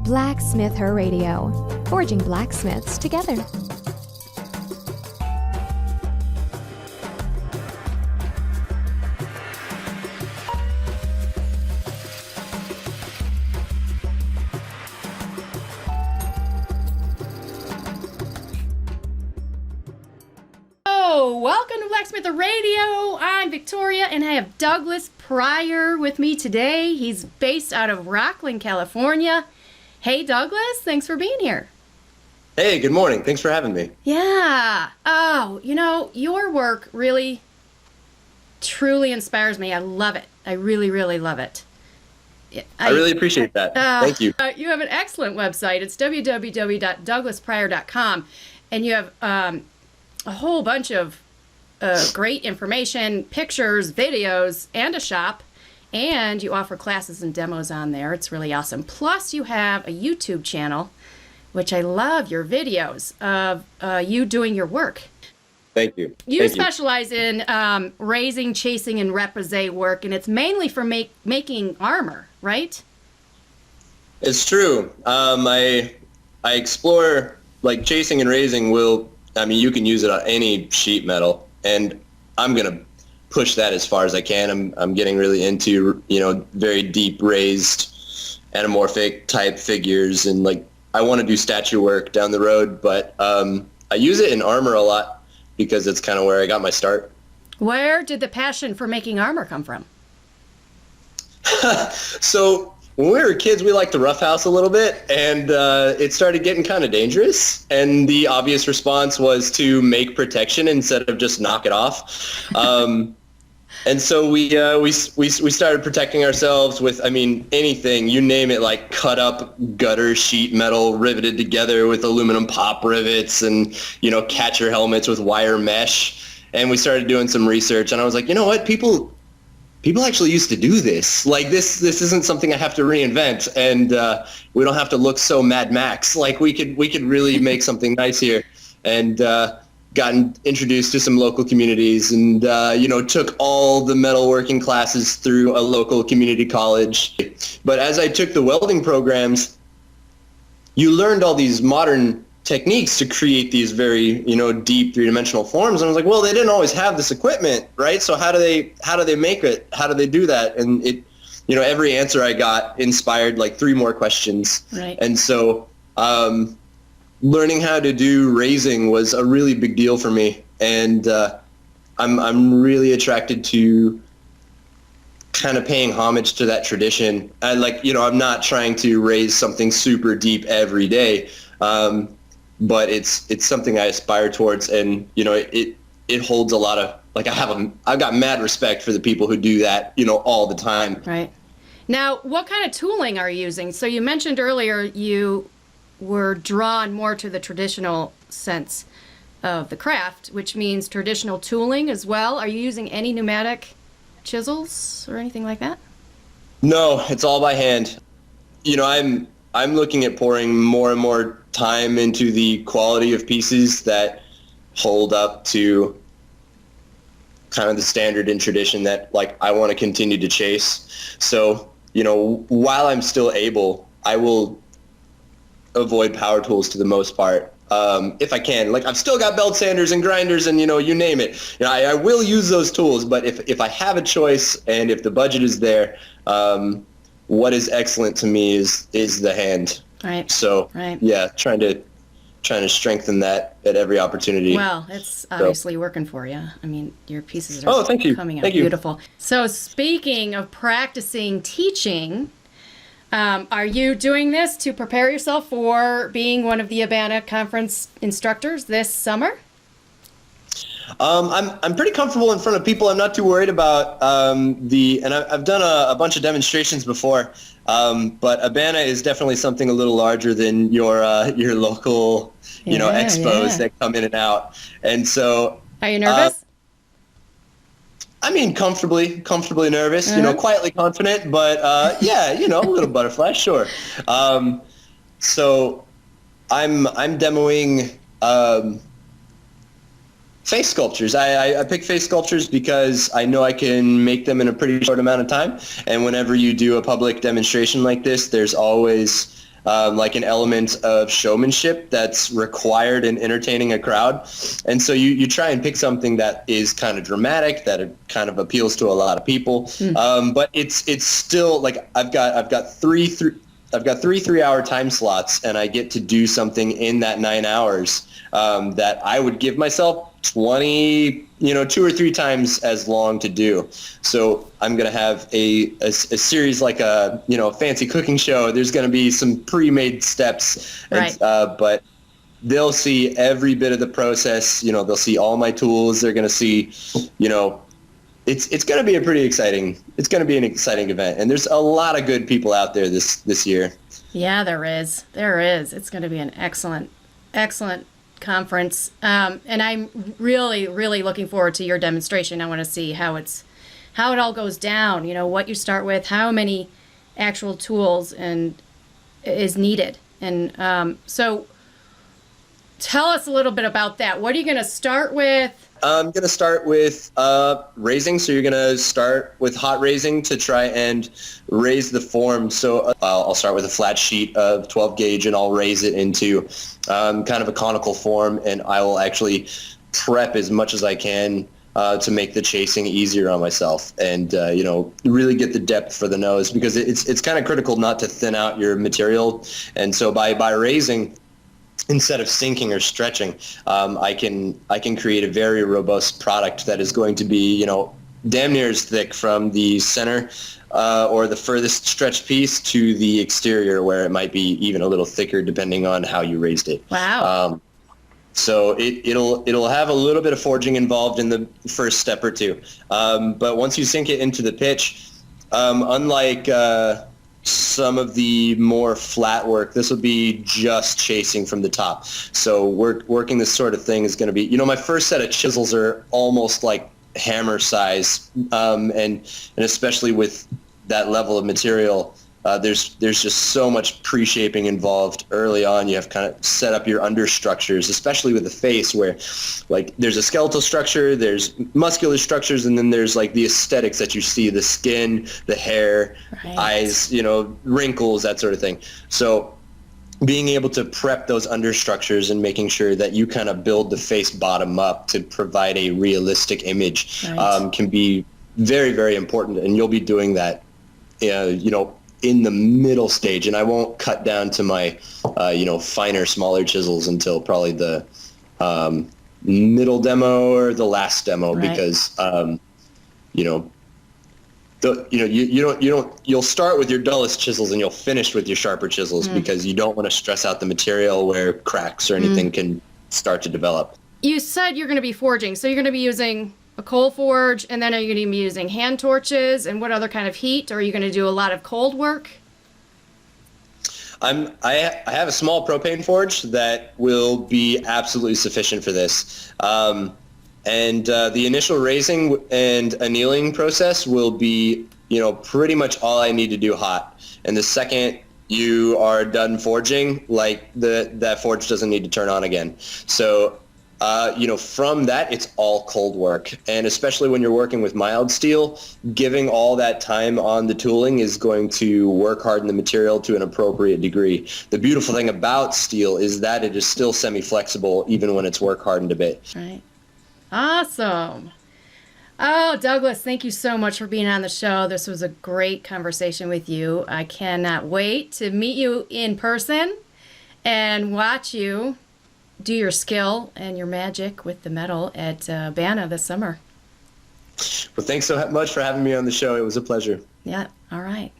BlacksmitHer Radio, forging blacksmiths together. Welcome to BlacksmitHer Radio. I'm Victoria, and I have Douglas Pryor with me today. He's based out of Rockland, California. Hey, Douglas, thanks for being here. Hey, good morning. Thanks for having me. Yeah. Oh, your work really, truly inspires me. I love it. I really, really love it. I really appreciate that. Thank you. You have an excellent website. It's www.douglaspryor.com, and you have a whole bunch of great information, pictures, videos, and a shop. And you offer classes and demos on there. It's really awesome. Plus, you have a YouTube channel, which I love your videos of you doing your work. Thank you. You specialize in raising, chasing, and repousse work, and it's mainly for making armor, right? It's true. I explore, like, chasing and raising you can use it on any sheet metal, and I'm going to push that as far as I can. I'm getting really into, very deep raised anamorphic type figures, and I want to do statue work down the road, but I use it in armor a lot because it's kind of where I got my start. Where did the passion for making armor come from? So when we were kids, we liked to roughhouse a little bit, and it started getting kind of dangerous. And the obvious response was to make protection instead of just knock it off. And so we started protecting ourselves with, anything, you name it, like cut up gutter sheet metal riveted together with aluminum pop rivets, and catcher helmets with wire mesh. And we started doing some research, and I was like, you know what, people actually used to do this. Like this isn't something I have to reinvent, and we don't have to look so Mad Max. Like we could really make something nice here, and gotten introduced to some local communities, and took all the metalworking classes through a local community college. But as I took the welding programs, you learned all these modern techniques to create these very, deep three-dimensional forms. And I was like, well, they didn't always have this equipment, right? So how do they make it? How do they do that? And it, every answer I got inspired like 3 more questions. Right. And so learning how to do raising was a really big deal for me. And I'm really attracted to kind of paying homage to that tradition. And I'm not trying to raise something super deep every day. But it's something I aspire towards, and it holds a lot of I've got mad respect for the people who do that all the time. Right. Now, what kind of tooling are you using? So you mentioned earlier you were drawn more to the traditional sense of the craft, which means traditional tooling as well. Are you using any pneumatic chisels or anything like that? No, it's all by hand. I'm looking at pouring more and more time into the quality of pieces that hold up to kind of the standard and tradition that I want to continue to chase. So, while I'm still able, I will avoid power tools to the most part. If I can. I've still got belt sanders and grinders and, you name it. I will use those tools, but if I have a choice and if the budget is there, what is excellent to me is the hand. Right. So, right. Yeah, trying to strengthen that at every opportunity. Well, it's obviously working for you. Your pieces are thank you. coming out Thank you. Beautiful. So speaking of practicing teaching, are you doing this to prepare yourself for being one of the ABANA conference instructors this summer? I'm pretty comfortable in front of people. I'm not too worried about and I've done a bunch of demonstrations before, but ABANA is definitely something a little larger than your local, expos that come in and out. And so, are you nervous? Comfortably nervous. Quietly confident, but a little butterfly, sure. So, I'm demoing. Face sculptures. I pick face sculptures because I know I can make them in a pretty short amount of time. And whenever you do a public demonstration like this, there's always like an element of showmanship that's required in entertaining a crowd. And so you try and pick something that is kind of dramatic, that kind of appeals to a lot of people. But it's still like I've got three 3-hour time slots, and I get to do something in that 9 hours that I would give myself 2 or 3 times as long to do. So I'm going to have a series like a fancy cooking show. There's going to be some pre-made steps, right. But they'll see every bit of the process. They'll see all my tools. They're going to see, it's going to be it's going to be an exciting event. And there's a lot of good people out there this year. Yeah, there is. It's going to be an excellent conference. And I'm really, really looking forward to your demonstration. I want to see how it all goes down, what you start with, how many actual tools is needed. And so tell us a little bit about that. What are you going to start with? I'm going to start with raising. So you're going to start with hot raising to try and raise the form. So I'll start with a flat sheet of 12 gauge and I'll raise it into kind of a conical form, and I will actually prep as much as I can to make the chasing easier on myself and, really get the depth for the nose, because it's kind of critical not to thin out your material. And so by raising, instead of sinking or stretching, I can create a very robust product that is going to be, damn near as thick from the center or the furthest stretched piece to the exterior, where it might be even a little thicker depending on how you raised it. Wow. So it'll have a little bit of forging involved in the first step or two. But once you sink it into the pitch, unlike some of the more flat work, this will be just chasing from the top. So working this sort of thing is going to be, my first set of chisels are almost like hammer size, and especially with that level of material, there's just so much pre-shaping involved early on. You have kind of set up your understructures, especially with the face, where like there's a skeletal structure, there's muscular structures, and then there's like the aesthetics that you see, the skin, the hair, right. Eyes, wrinkles, that sort of thing. So being able to prep those understructures and making sure that you kind of build the face bottom up to provide a realistic image, right. Can be very, very important. And you'll be doing that, in the middle stage, and I won't cut down to my, finer, smaller chisels until probably the middle demo or the last demo, right. Because, you'll start with your dullest chisels and you'll finish with your sharper chisels because you don't want to stress out the material where cracks or anything can start to develop. You said you're going to be forging, so you're going to be using a coal forge, and then are you going to be using hand torches, and what other kind of heat? Or are you going to do a lot of cold work? I have a small propane forge that will be absolutely sufficient for this. And the initial raising and annealing process will be, pretty much all I need to do hot. And the second you are done forging, that forge doesn't need to turn on again. So from that, it's all cold work. And especially when you're working with mild steel, giving all that time on the tooling is going to work harden the material to an appropriate degree. The beautiful thing about steel is that it is still semi-flexible even when it's work hardened a bit. Right. Awesome. Oh, Douglas, thank you so much for being on the show. This was a great conversation with you. I cannot wait to meet you in person and watch you do your skill and your magic with the metal at ABANA this summer. Well, thanks so much for having me on the show. It was a pleasure. Yeah, all right.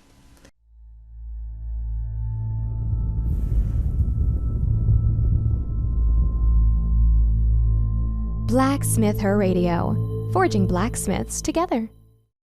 BlacksmitHer Radio, forging blacksmiths together.